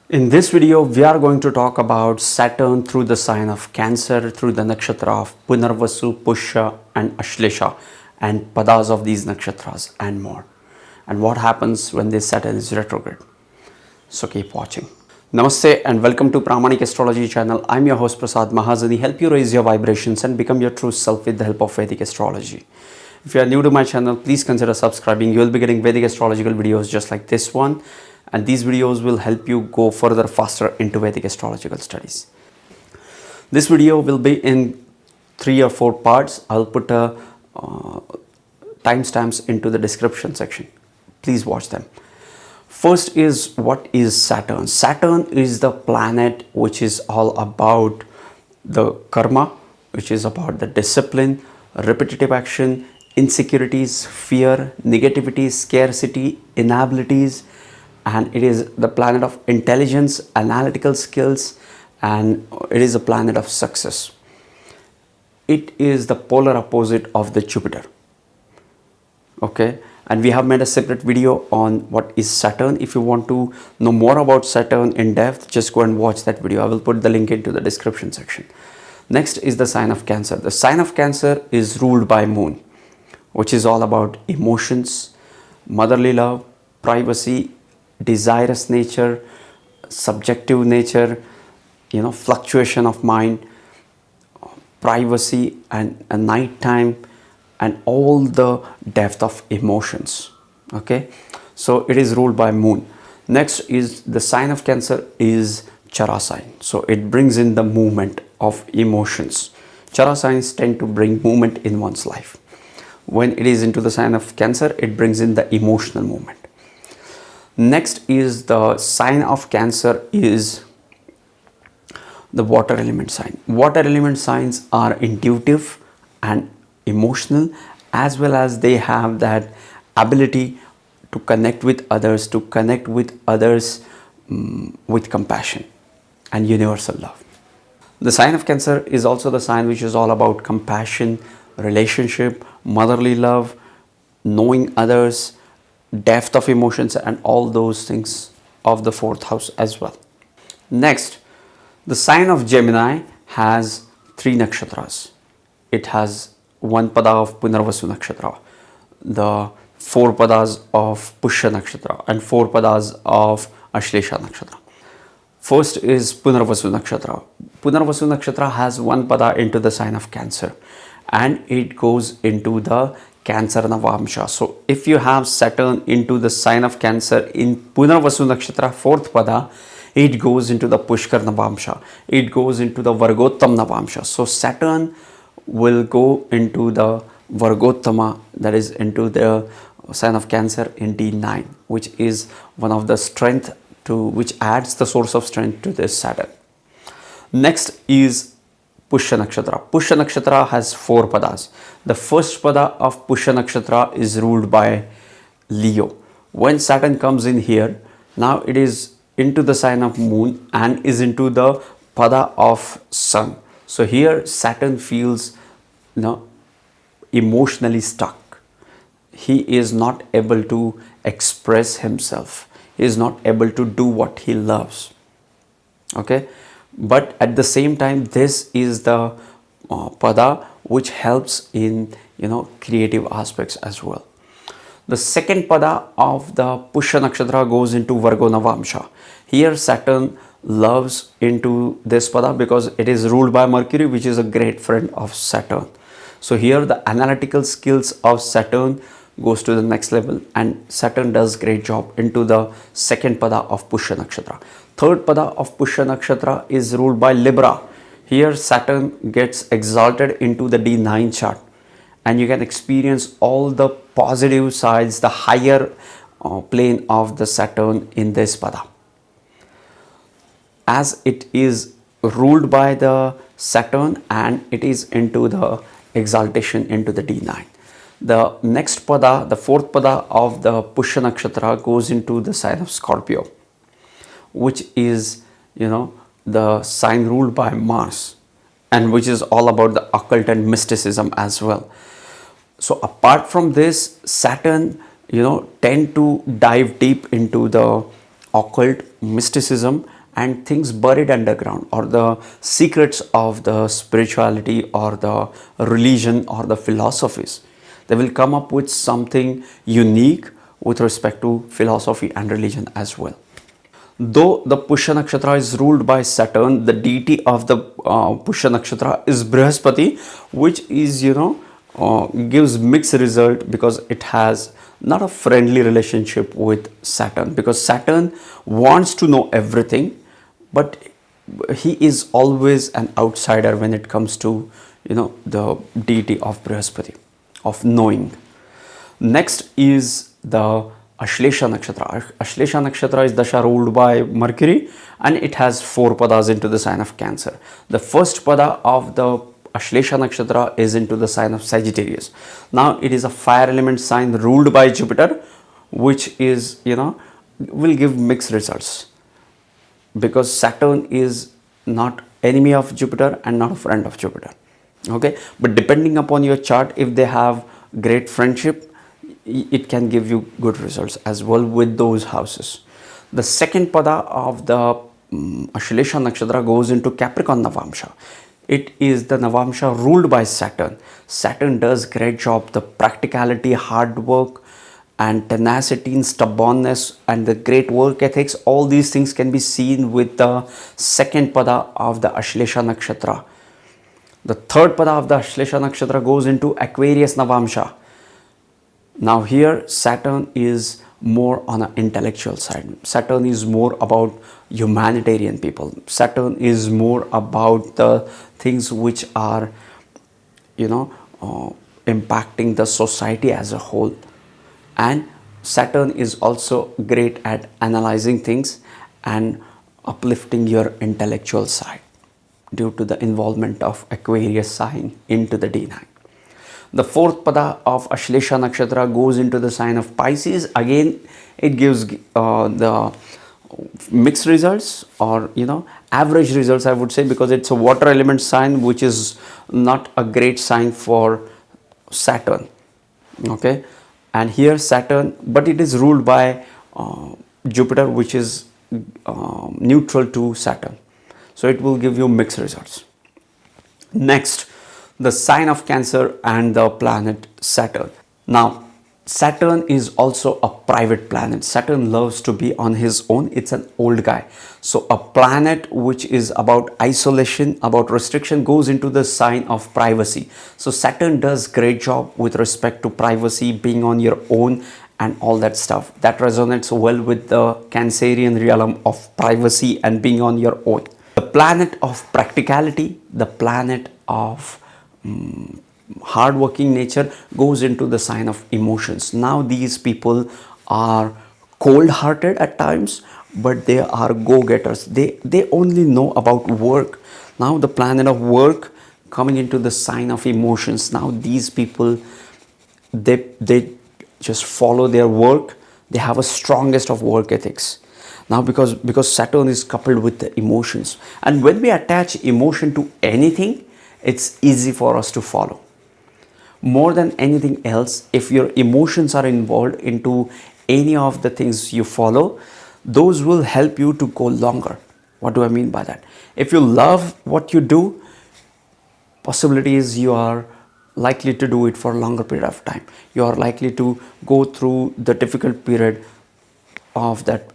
In this video, we are going to talk about Saturn through the sign of Cancer, through the nakshatra of Punarvasu, Pushya and Ashlesha, and padas of these nakshatras and more. And what happens when this Saturn is retrograde. So keep watching. Namaste and welcome to Pramanic Astrology channel. I'm your host Prasad Mahazani. Help you raise your vibrations and become your true self with the help of Vedic Astrology. If you are new to my channel, please consider subscribing. You will be getting Vedic astrological videos just like this one. And these videos will help you go further faster into Vedic astrological studies. This video will be in 3 or 4 parts. I'll put timestamps into the description section. Please watch them. First is, what is Saturn? Saturn is the planet which is all about the karma, which is about the discipline, repetitive action, insecurities, fear, negativity, scarcity, inabilities, and it is the planet of intelligence, analytical skills, and it is a planet of success. It is the polar opposite of the Jupiter. Okay, and we have made a separate video on what is Saturn. If you want to know more about Saturn in depth, just go and watch that video. I will put the link into the description section. Next is the sign of Cancer. The sign of Cancer is ruled by Moon, which is all about emotions, motherly love, privacy, desirous nature, subjective nature, fluctuation of mind, privacy and a night time, and all the depth of emotions. Okay, so it is ruled by Moon. Next is the sign of Cancer is Chara sign. So it brings in the movement of emotions. Chara signs tend to bring movement in one's life. When it is into the sign of Cancer, it brings in the emotional movement. Next is the sign of Cancer is the water element sign. Water element signs are intuitive and emotional, as well as they have that ability to connect with others, with compassion and universal love. The sign of Cancer is also the sign which is all about compassion, relationship, motherly love, knowing others, depth of emotions, and all those things of the 4th house as well. Next, the sign of Gemini has 3 nakshatras. It has 1 pada of Punarvasu Nakshatra, the 4 padas of Pushya Nakshatra, and 4 padas of Ashlesha Nakshatra. First is Punarvasu Nakshatra. Punarvasu Nakshatra has 1 pada into the sign of Cancer, and it goes into the Cancer Navamsha. So if you have Saturn into the sign of Cancer in Punarvasu Nakshatra 4th pada, it goes into the Pushkar Navamsha. It goes into the Vargottam Navamsha. So Saturn will go into the Vargottama, that is into the sign of Cancer in D9, which is one of the strength which adds the source of strength to this Saturn. Next is Pushya Nakshatra. Pushya Nakshatra has 4 padas. The first pada of Pushya Nakshatra is ruled by Leo. When Saturn comes in here, now it is into the sign of Moon and is into the pada of Sun. So here Saturn feels emotionally stuck. He is not able to express himself. He is not able to do what he loves. Okay, but at the same time, this is the pada which helps in creative aspects as well. The second pada of the Pushya Nakshatra goes into Vargo Navamsha. Here Saturn loves into this pada because it is ruled by Mercury, which is a great friend of Saturn. So here the analytical skills of Saturn goes to the next level, and Saturn does great job into the second pada of Pushya Nakshatra. Third pada of Pushya Nakshatra is ruled by Libra. Here Saturn gets exalted into the D9 chart, and you can experience all the positive sides, the higher plane of the Saturn in this pada. As it is ruled by the Saturn and it is into the exaltation into the D9. The next pada, the 4th pada of the Pushya Nakshatra goes into the sign of Scorpio, which is, the sign ruled by Mars, and which is all about the occult and mysticism as well. So apart from this, Saturn, tend to dive deep into the occult, mysticism, and things buried underground, or the secrets of the spirituality or the religion or the philosophies. They will come up with something unique with respect to philosophy and religion as well. Though the Pushya Nakshatra is ruled by Saturn, the deity of the Pushya Nakshatra is Brihaspati, which is, gives mixed result because it has not a friendly relationship with Saturn, because Saturn wants to know everything, but he is always an outsider when it comes to, the deity of Brihaspati, of knowing. Next is the Ashlesha Nakshatra. Ashlesha Nakshatra is Dasha ruled by Mercury, and it has 4 padas into the sign of Cancer. The first pada of the Ashlesha Nakshatra is into the sign of Sagittarius. Now it is a fire element sign ruled by Jupiter, which is, will give mixed results, because Saturn is not enemy of Jupiter and not a friend of Jupiter. Okay, but depending upon your chart, if they have great friendship, it can give you good results as well with those houses. The second pada of the Ashlesha Nakshatra goes into Capricorn Navamsha. It is the Navamsha ruled by Saturn. Saturn does great job. The practicality, hard work, and tenacity and stubbornness and the great work ethics, all these things can be seen with the second pada of the Ashlesha Nakshatra. The third pada of the Ashlesha Nakshatra goes into Aquarius Navamsha. Now here Saturn is more on an intellectual side. Saturn is more about humanitarian people. Saturn is more about the things which are, impacting the society as a whole. And Saturn is also great at analyzing things and uplifting your intellectual side due to the involvement of Aquarius sign into the D9. The fourth pada of Ashlesha Nakshatra goes into the sign of Pisces. Again, it gives the mixed results, or average results, I would say, because it's a water element sign, which is not a great sign for Saturn. Okay, and here Saturn, but it is ruled by Jupiter, which is neutral to Saturn, so it will give you mixed results. Next, the sign of Cancer and the planet Saturn. Now, Saturn is also a private planet. Saturn loves to be on his own. It's an old guy. So a planet which is about isolation, about restriction, goes into the sign of privacy. So Saturn does great job with respect to privacy, being on your own and all that stuff. That resonates well with the Cancerian realm of privacy and being on your own. The planet of practicality, the planet of hardworking nature, goes into the sign of emotions. Now these people are cold-hearted at times, but they are go-getters. They only know about work. Now the planet of work coming into the sign of emotions. Now these people, they just follow their work. They have a strongest of work ethics. Now because Saturn is coupled with the emotions, and when we attach emotion to anything, it's easy for us to follow. More than anything else, if your emotions are involved into any of the things you follow, those will help you to go longer. What do I mean by that? If you love what you do, possibility is you are likely to do it for a longer period of time. You are likely to go through the difficult period of that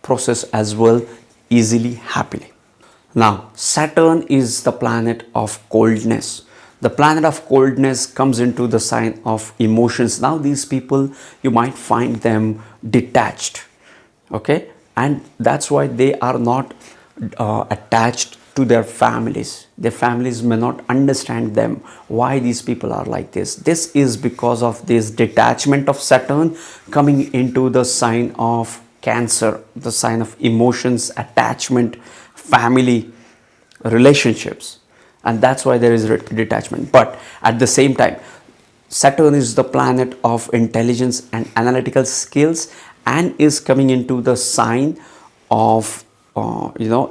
process as well, easily, happily. Now, Saturn is the planet of coldness. The planet of coldness comes into the sign of emotions. Now, these people, you might find them detached, okay? And that's why they are not attached to their families. Their families may not understand them, why these people are like this. This is because of this detachment of Saturn coming into the sign of Cancer, the sign of emotions, attachment, family, relationships, and that's why there is detachment. But at the same time, Saturn is the planet of intelligence and analytical skills, and is coming into the sign of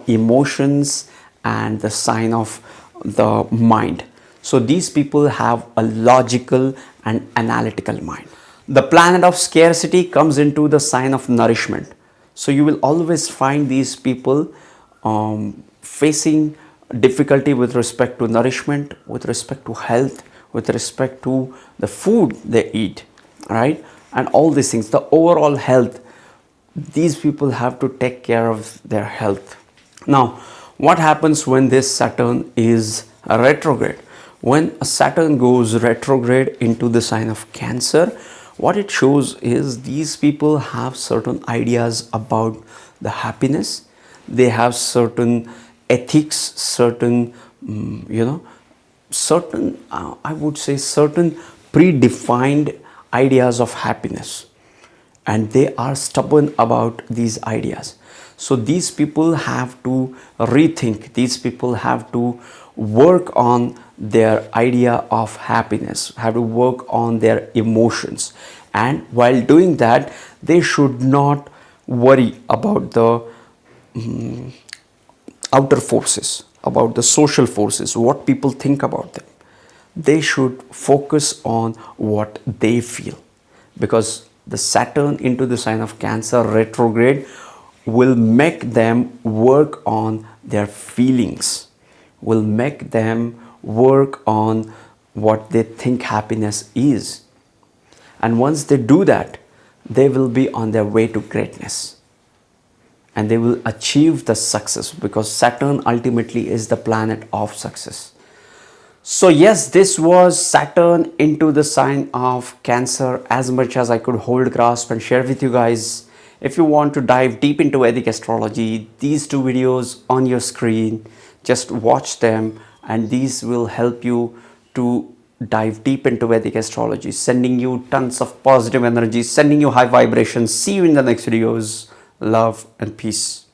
emotions and the sign of the mind. So these people have a logical and analytical mind. The planet of scarcity comes into the sign of nourishment. So you will always find these people facing difficulty with respect to nourishment, with respect to health, with respect to the food they eat, right? And all these things, the overall health, these people have to take care of their health. Now, what happens when this Saturn is retrograde? When a Saturn goes retrograde into the sign of Cancer, what it shows is these people have certain ideas about the happiness. They have certain ethics, certain, certain, I would say, certain predefined ideas of happiness, and they are stubborn about these ideas. So these people have to rethink, these people have to work on their idea of happiness, have to work on their emotions, and while doing that they should not worry about the outer forces, about the social forces, what people think about them. They should focus on what they feel, because the Saturn into the sign of Cancer retrograde will make them work on their feelings, will make them work on what they think happiness is. And once they do that, they will be on their way to greatness, and they will achieve the success, because Saturn ultimately is the planet of success. So yes, this was Saturn into the sign of Cancer, as much as I could hold, grasp and share with you guys. If you want to dive deep into Vedic astrology, these two videos on your screen, just watch them, and these will help you to dive deep into Vedic astrology, sending you tons of positive energy, sending you high vibrations. See you in the next videos. Love and peace.